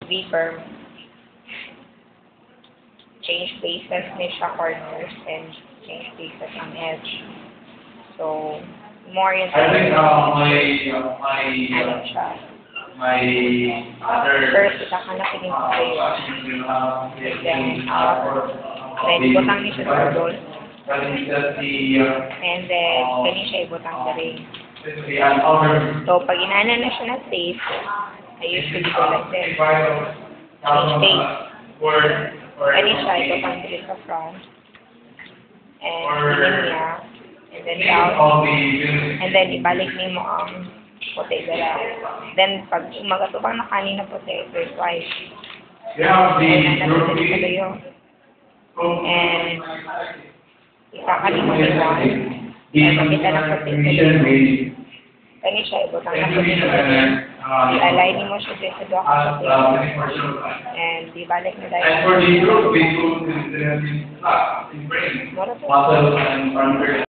V-perm. Change places ni siya corners and change places ang edge. So, more yun I think ano siya. my other First, itakanapin yung kayo. Then, butang ni siya sa doll. And then, kani siya ibutang na rin. So, pag inana na siya na safe, I usually go like this. Change base. Kani siya ibutang dito sa front. And, tingin niya. And then, down. And then, ibalik ni mo ang puti dala. Then, pag magatubang na kanina puti, first wipe. And, nandito sa layo. And, ikakali mo yung one. And, makita na puti sa layo. Kani siya, ibutang na puti sa layo. I-align mo siya sa doha ka puti. And, ibalik na dahil. And for the group, we go to the muscle and